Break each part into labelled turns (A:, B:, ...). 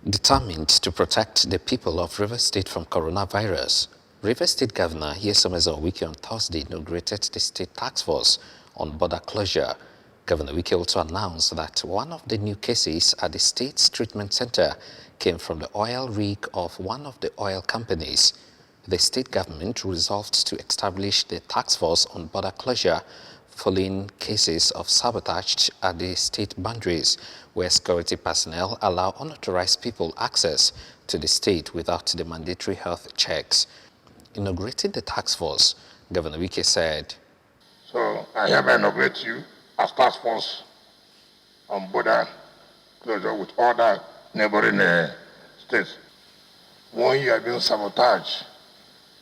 A: Determined to protect the people of Rivers State from coronavirus, Rivers State Governor Wike on Thursday inaugurated the state task force on border closure. Governor Wike also announced that one of the new cases at the state's treatment center came from the oil rig of one of the oil companies. The state government resolved to establish the task force on border closure following cases of sabotage at the state boundaries, where security personnel allow unauthorized people access to the state without the mandatory health checks. Inaugurating the task force, Governor Wike said,
B: "So I hereby inaugurate you as task force on border closure with other neighboring states. When you are being sabotaged,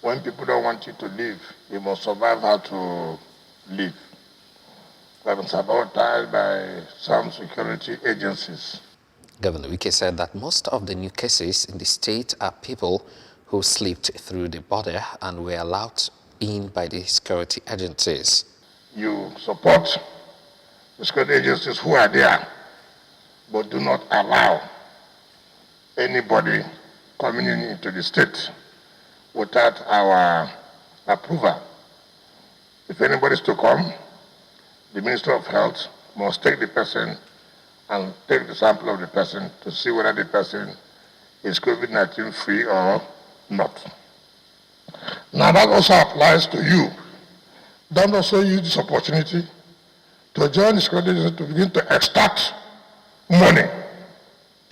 B: when people don't want you to leave, you must survive how to live. We have been sabotaged by some security agencies."
A: Governor Wike said that most of the new cases in the state are people who slipped through the border and were allowed in by the security agencies.
B: You support the security agencies who are there, but do not allow anybody coming into the state without our approval. If anybody is to come, the Minister of Health must take the person and take the sample of the person to see whether the person is COVID-19 free or not. Now that also applies to you. Don't also use this opportunity to join the security agency to begin to extract money.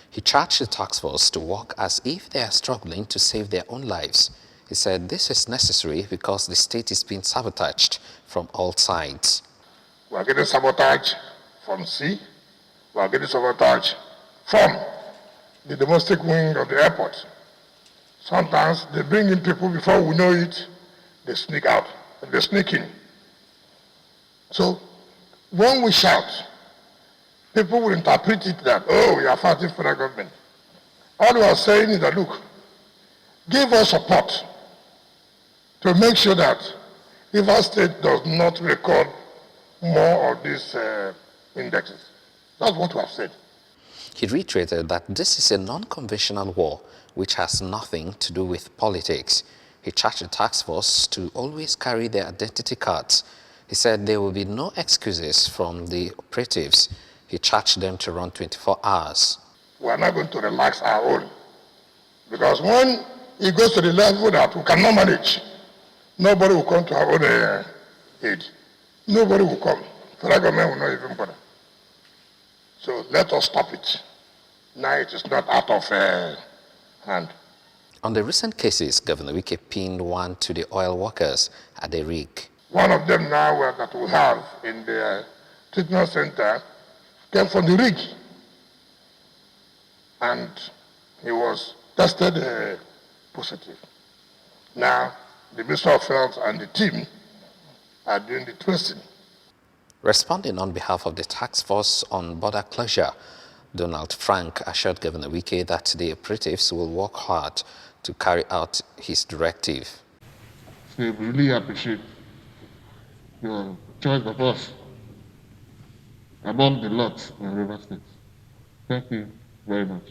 A: He charged the task force to work as if they are struggling to save their own lives. He said this is necessary because the state is being sabotaged from all sides.
B: We are getting sabotage from sea. We are getting sabotage from the domestic wing of the airport. Sometimes they bring in people before we know it, they sneak out, they sneak in. So when we shout, people will interpret it that, oh, we are fighting for the government. All we are saying is that, look, give us support to make sure that if our state does not record more of these indexes. That's what we have said.
A: He reiterated that this is a non-conventional war which has nothing to do with politics. He charged the task force to always carry their identity cards. He said there will be no excuses from the operatives. He charged them to run 24 hours.
B: We are not going to relax our own, because when it goes to the level that we cannot manage, nobody will come to our own aid. Nobody will come. Federal government will not even bother. So let us stop it. Now it is not out of hand.
A: On the recent cases, Governor Wike pinned one to the oil workers at the rig.
B: One of them now that we have in the treatment center came from the rig. And he was tested positive. Now, the Minister of Health and the team are doing the tracing.
A: Responding on behalf of the task force on border closure, Donald Frank assured Governor Wike that the operatives will work hard to carry out his directive.
C: We really appreciate your choice of us among the lot in Rivers State. Thank you very much.